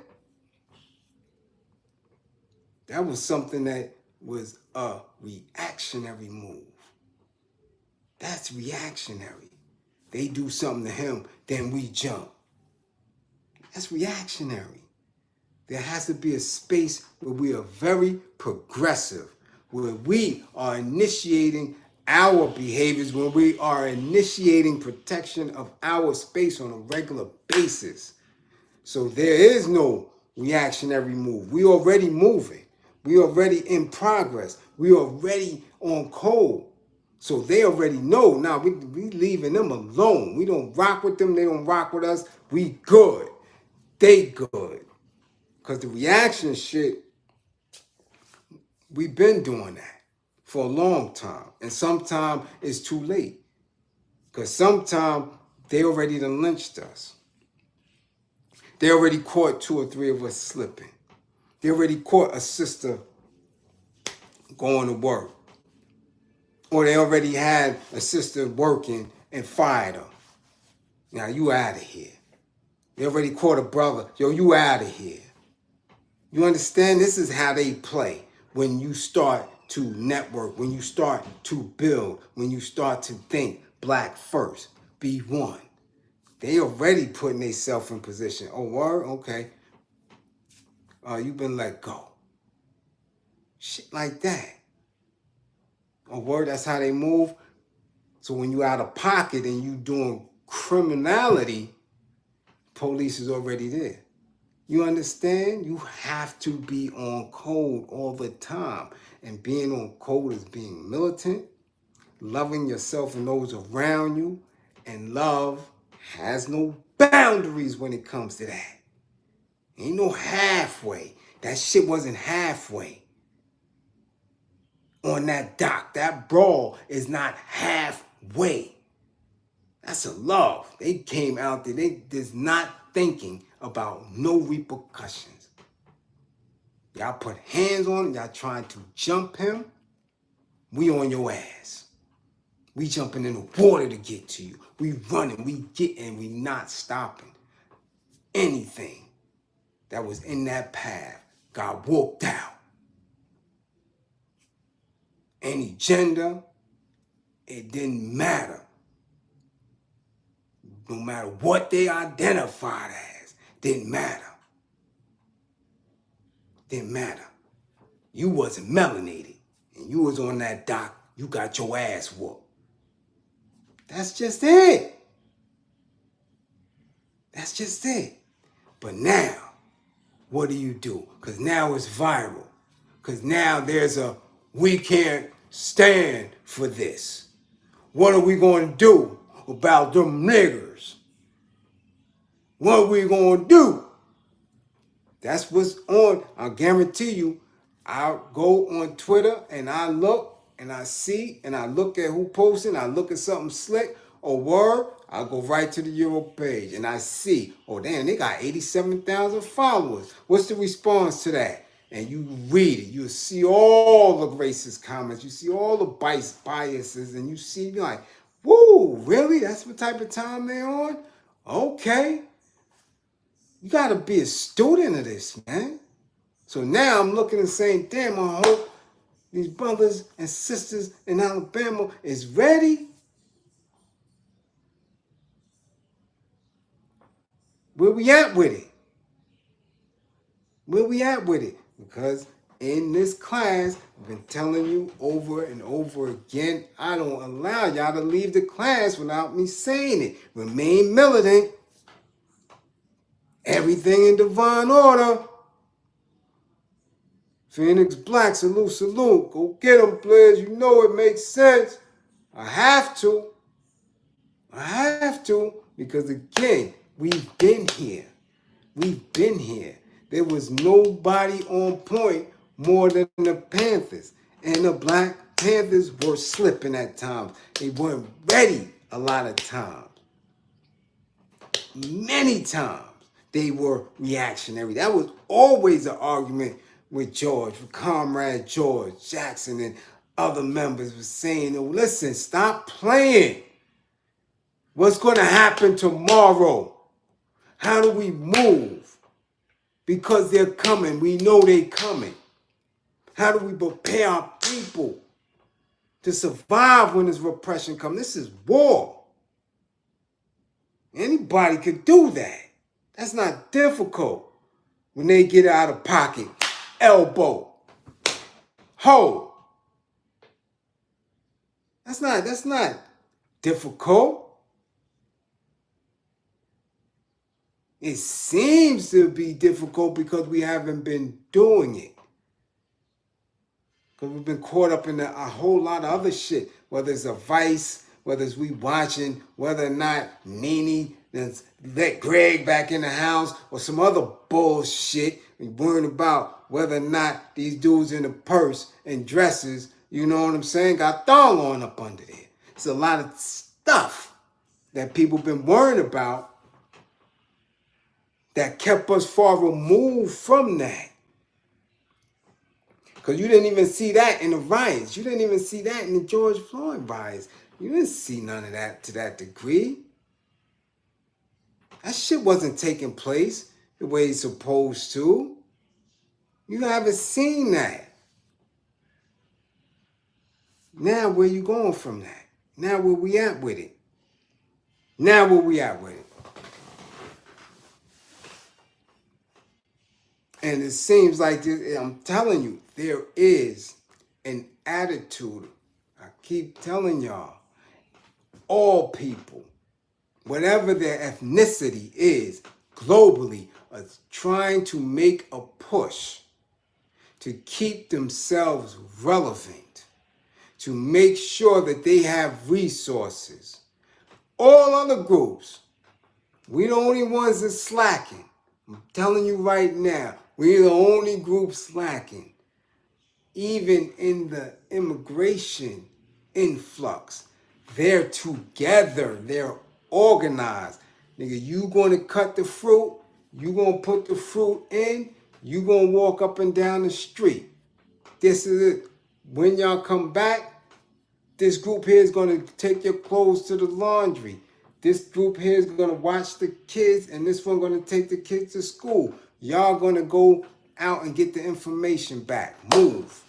that was something that was a reactionary move. That's reactionary. They do something to him, then we jump. That's reactionary. There has to be a space where we are very progressive, where we are initiating our behaviors, when we are initiating protection of our space on a regular basis. So there is no reactionary move. We already moving. We already in progress. We already on code. So they already know. Now we leaving them alone. We don't rock with them. They don't rock with us. We good. They good. Because the reaction shit, we've been doing that for a long time. And sometimes it's too late. Because sometimes they already done lynched us. They already caught 2 or 3 of us slipping. They already caught a sister going to work. Or they already had a sister working and fired her. Now you out of here. They already caught a brother. Yo, you out of here. You understand? This is how they play when you start to network, when you start to build, when you start to think black first, be one. They already putting themselves in position. Oh, word? Okay. You've been let go. Shit like that. Oh, word? That's how they move. So when you out of pocket and you doing criminality, police is already there. You understand? You have to be on code all the time. And being on code is being militant, loving yourself and those around you, and love has no boundaries when it comes to that. Ain't no halfway. That shit wasn't halfway. On that dock, that Brawl is not halfway. That's a love. They came out there, they just not thinking about no repercussions. Y'all put hands on him, y'all trying to jump him, we on your ass. We jumping in the water to get to you. We running, we getting, we not stopping. Anything that was in that path got whooped out. Any gender, it didn't matter. No matter what they identified as, didn't matter. Didn't matter. You wasn't melanated, and you was on that dock, you got your ass whooped. That's just it. That's just it. But now, what do? Because now it's viral. Because now there's a, we can't stand for this. What are we going to do about them niggers? What are we going to do? That's what's on. I guarantee you, I'll go on Twitter and I look and I see and I look at who posting. I look at something slick or word. I'll go right to the Euro page and I see, oh damn, they got 87,000 followers. What's the response to that? And you read it. You see all the racist comments. You see all the biases and you see like, woo, really? That's what type of time they're on? Okay. You got to be a student of this, man. So now I'm looking and saying, damn, I hope these brothers and sisters in Alabama is ready. Where we at with it? Where we at with it? Because in this class, I've been telling you over and over again, I don't allow y'all to leave the class without me saying it. Remain militant. Everything in divine order. Phoenix Black, salute, salute. Go get them, Bliz. You know it makes sense. I have to. I have to. Because again, we've been here. We've been here. There was nobody on point more than the Panthers. And the Black Panthers were slipping at times. They weren't ready a lot of times. Many times they were reactionary. That was always an argument with George, with Comrade George Jackson and other members were saying, oh, listen, stop playing. What's going to happen tomorrow? How do we move? Because they're coming. We know they're coming. How do we prepare our people to survive when this repression comes? This is war. Anybody could do that. That's not difficult. When they get out of pocket, elbow, hold. That's not difficult. It seems to be difficult because we haven't been doing it. Because we've been caught up in a whole lot of other shit. Whether it's a Vice, whether it's we watching, whether or not Nene let Greg back in the house, or some other bullshit. We worrying about whether or not these dudes in the purse and dresses, you know what I'm saying, got thong on up under there. It's a lot of stuff that people been worrying about that kept us far removed from that. Because you didn't even see that in the riots. You didn't even see that in the George Floyd riots. You didn't see none of that to that degree. That shit wasn't taking place the way it's supposed to. You haven't seen that. Now where you going from that? Now where we at with it? Now where we at with it? And it seems like, I'm telling you, there is an attitude. I keep telling y'all, all people, whatever their ethnicity is, globally, are trying to make a push to keep themselves relevant, to make sure that they have resources. All other groups, we the only ones that's slacking. I'm telling you right now, we're the only group slacking. Even in the immigration influx, they're together, they're organized. Nigga, you gonna cut the fruit, you gonna put the fruit in, you gonna walk up and down the street. This is it. When y'all come back, this group here is gonna take your clothes to the laundry. This group here is gonna watch the kids, and this one gonna take the kids to school. Y'all gonna go out and get the information back. Move.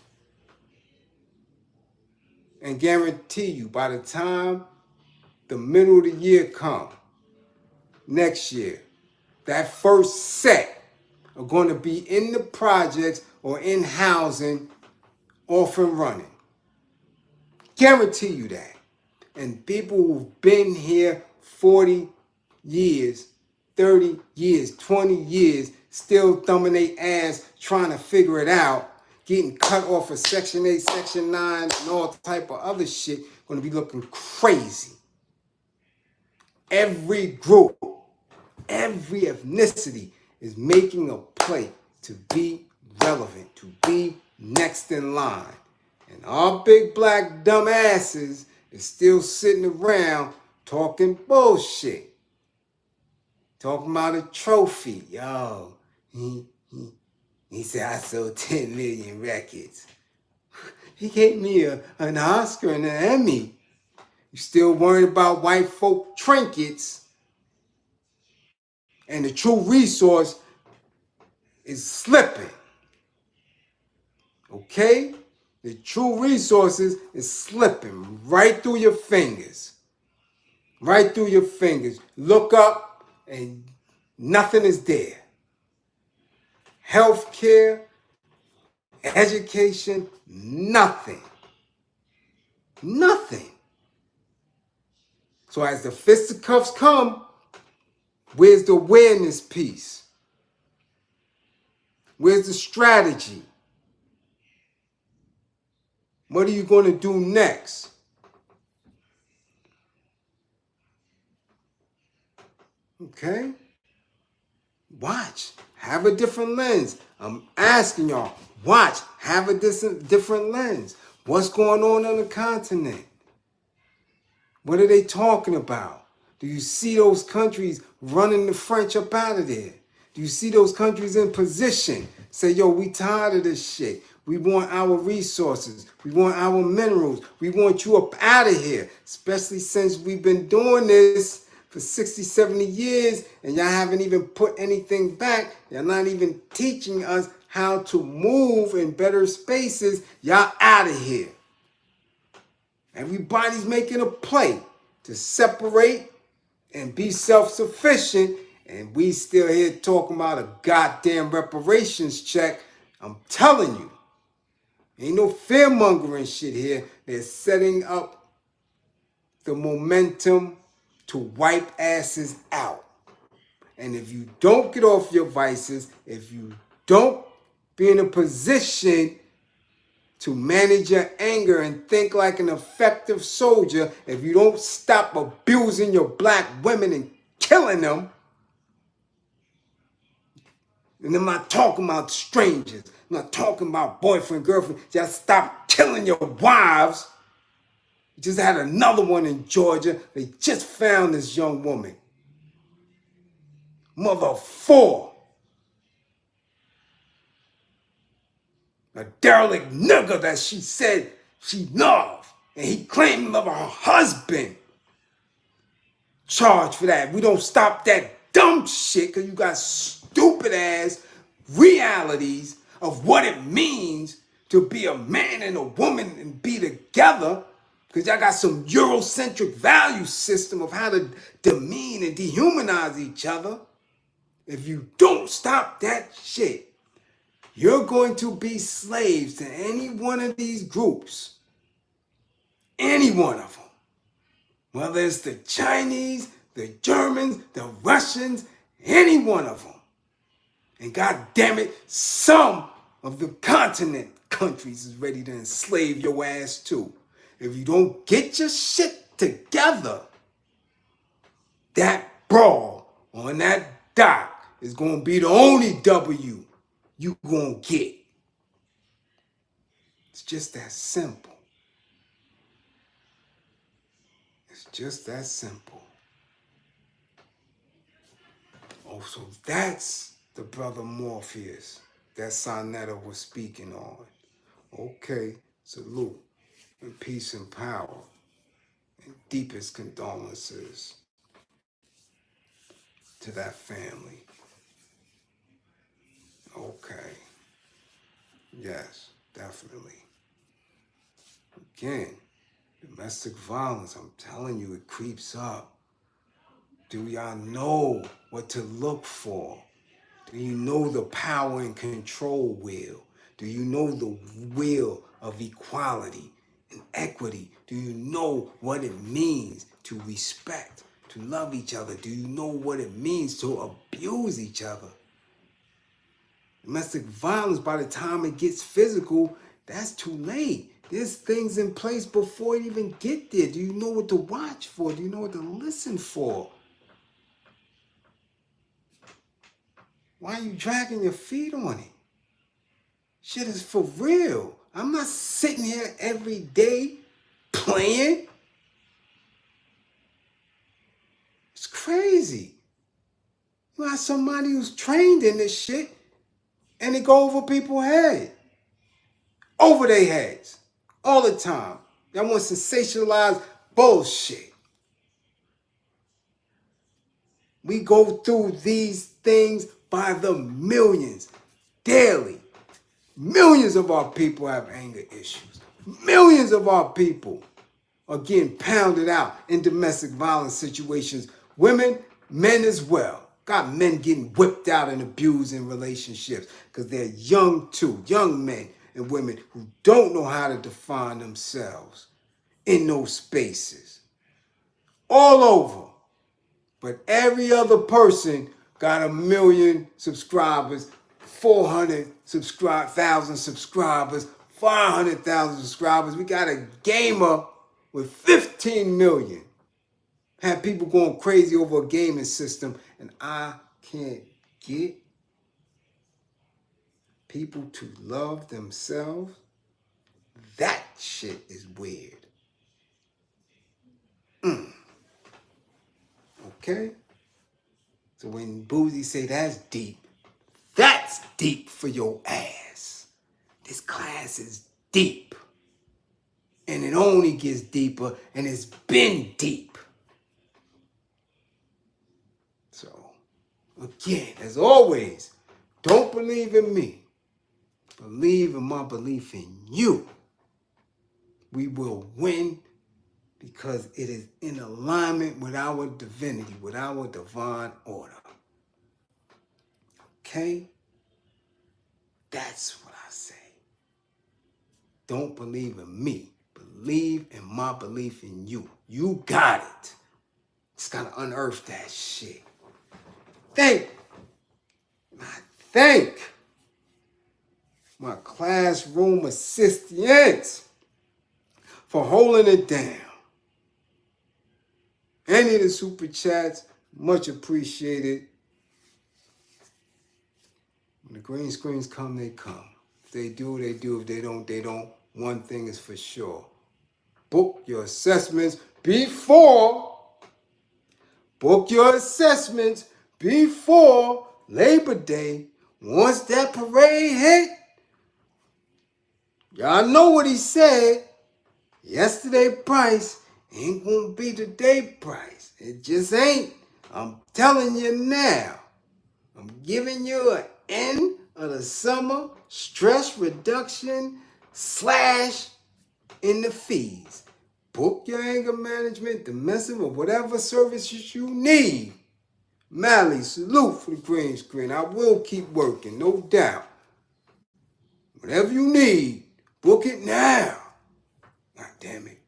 And guarantee you, by the time the middle of the year come, next year, that first set are going to be in the projects or in housing, off and running. Guarantee you that. And people who've been here 40 years, 30 years, 20 years, still thumbing their ass, trying to figure it out, getting cut off of Section 8, Section 9, and all type of other shit, going to be looking crazy. Every group, every ethnicity is making a play to be relevant, to be next in line. And our big black dumb asses is still sitting around talking bullshit. Talking about a trophy. Yo, he said, I sold 10 million records. He gave me an Oscar and an Emmy. You still worried about white folk trinkets. And the true resource is slipping. Okay? The true resources is slipping right through your fingers. Right through your fingers. Look up and nothing is there. Healthcare, education, nothing. Nothing. So as the fisticuffs come, where's the awareness piece? Where's the strategy? What are you going to do next? Okay? Watch. Have a different lens. I'm asking y'all, watch. Have a different lens. What's going on the continent? What are they talking about? Do you see those countries running the French up out of there? Do you see those countries in position? Say, yo, we tired of this shit. We want our resources. We want our minerals. We want you up out of here. Especially since we've been doing this for 60, 70 years and y'all haven't even put anything back. Y'all not even teaching us how to move in better spaces. Y'all out of here. Everybody's making a play to separate and be self-sufficient, and we still here talking about a goddamn reparations check. I'm telling you, ain't no fear-mongering shit here. They're setting up the momentum to wipe asses out. And if you don't get off your vices, if you don't be in a position to manage your anger and think like an effective soldier, if you don't stop abusing your black women and killing them, and I'm not talking about strangers, I'm not talking about boyfriend, girlfriend, just stop killing your wives. Just had another one in Georgia. They just found this young woman. Mother of four. A derelict nigga that she said she loved. And he claimed to love her husband. Charged for that. We don't stop that dumb shit because you got stupid ass realities of what it means to be a man and a woman and be together. Because y'all got some Eurocentric value system of how to demean and dehumanize each other. If you don't stop that shit, you're going to be slaves to any one of these groups. Any one of them. Whether it's the Chinese, the Germans, the Russians, any one of them. And God damn it, some of the continent countries is ready to enslave your ass too. If you don't get your shit together, that brawl on that dock is going to be the only W you going to get. It's just that simple. It's just that simple. Oh, so that's the brother Morpheus that Sonetta was speaking on. Okay, salute and peace and power and deepest condolences to that family. Okay. Yes, definitely. Again, domestic violence, I'm telling you, it creeps up. Do y'all know what to look for? Do you know the power and control wheel? Do you know the wheel of equality and equity? Do you know what it means to respect, to love each other? Do you know what it means to abuse each other? Domestic violence, by the time it gets physical, that's too late. There's things in place before it even get there. Do you know what to watch for? Do you know what to listen for? Why are you dragging your feet on it? Shit is for real. I'm not sitting here every day playing. It's crazy. You got somebody who's trained in this shit and it go over people's head. Over their heads. All the time. Y'all want sensationalized bullshit. We go through these things by the millions daily. Millions of our people have anger issues. Millions of our people are getting pounded out in domestic violence situations. Women, men as well. Got men getting whipped out and abused in relationships because they're young too. Young men and women who don't know how to define themselves in those spaces. All over. But every other person got 1 million subscribers, 400,000 subscribers, 500,000 subscribers. We got a gamer with 15 million. Had people going crazy over a gaming system, and I can't get people to love themselves. That shit is weird. Okay? So when Boosie say that's deep for your ass. This class is deep. And it only gets deeper, and it's been deep. So, again, as always, don't believe in me. Believe in my belief in you. We will win because it is in alignment with our divinity, with our divine order. Okay? That's what I say. Don't believe in me. Believe in my belief in you. You got it. Just gotta unearth that shit. Thank my classroom assistants for holding it down. Any of the super chats, much appreciated. When the green screens come, they come. If they do, they do. If they don't, they don't. One thing is for sure. Book your assessments before Labor Day. Once that parade hit, y'all know what he said. Yesterday price ain't gonna be today price. It just ain't. I'm telling you now. I'm giving you an end of the summer stress reduction / in the fees. Book your anger management, domestic, or whatever services you need. Mally, salute for the green screen. I will keep working, no doubt. Whatever you need, book it now. God damn it.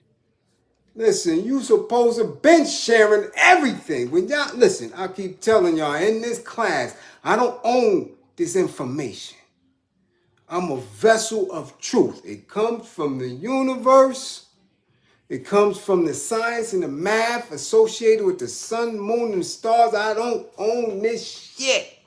Listen, you supposed to been sharing everything. When y'all, listen, I keep telling y'all in this class, I don't own this information. I'm a vessel of truth. It comes from the universe. It comes from the science and the math associated with the sun, moon, and stars. I don't own this shit.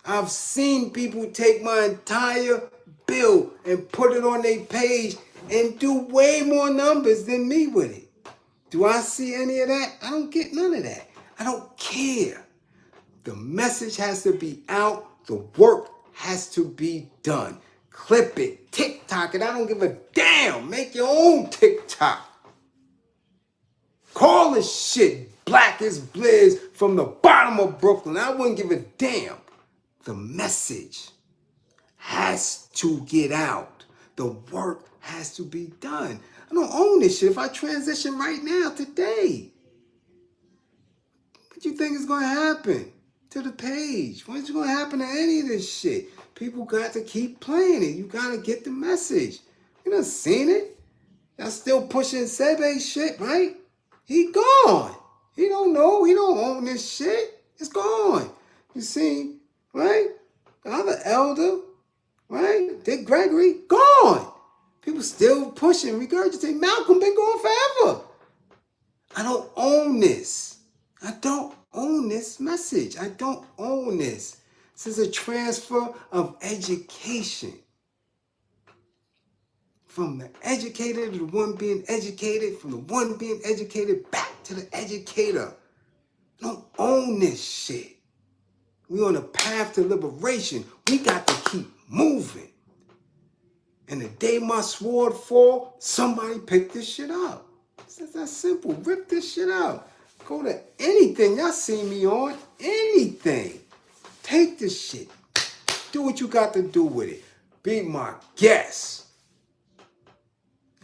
I've seen people take my entire bill and put it on their page and do way more numbers than me with it. Do I see any of that? I don't get none of that. I don't care. The message has to be out. The work has to be done. Clip it, TikTok it. I don't give a damn. Make your own TikTok. Call this shit Black is Bliz from the bottom of Brooklyn. I wouldn't give a damn. The message has to get out. The work has to be done. I don't own this shit. If I transition right now, today, what you think is going to happen to the page? What's going to happen to any of this shit? People got to keep playing it. You got to get the message. You done seen it. Y'all still pushing Sebe's shit, right? He gone. He don't know. He don't own this shit. It's gone. You see, right? The other elder, right? Dick Gregory, gone. People still pushing, regurgitating. Malcolm been gone forever. I don't own this. I don't own this message. I don't own this. This is a transfer of education. From the educator to the one being educated, from the one being educated back to the educator. I don't own this shit. We on a path to liberation. We got to keep moving. And the day my sword fall, somebody pick this shit up. It's that simple. Rip this shit out. Go to anything y'all see me on. Anything. Take this shit. Do what you got to do with it. be my guest.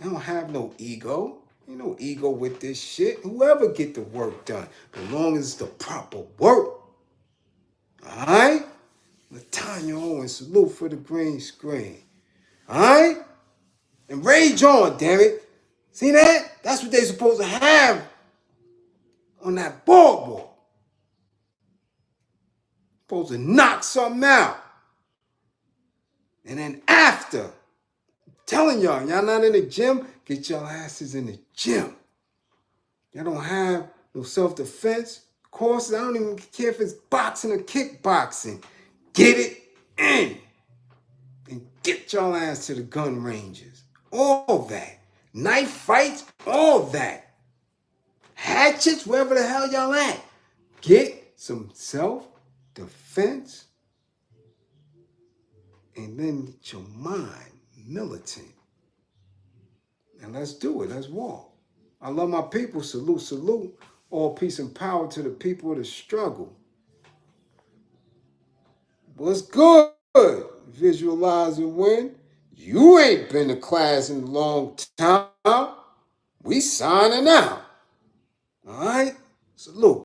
I don't have no ego. Ain't no ego with this shit. Whoever get the work done, as long as it's the proper work. All right? Latanya Owens, salute for the green screen. All right? And rage on, damn it. See that? That's what they supposed to have on that boardwalk. Supposed to knock something out. And then after, I'm telling y'all not in the gym, get y'all asses in the gym. Y'all don't have no self-defense courses. I don't even care if it's boxing or kickboxing. Get it in. And get y'all ass to the gun ranges. All that. Knife fights, all that. Hatchets, wherever the hell y'all at. Get some self-defense. And then get your mind militant. And let's do it. Let's walk. I love my people. Salute, salute. All peace and power to the people of the struggle. What's good? Visualize and win. You ain't been to class in a long time. We signing out. All right? Salute.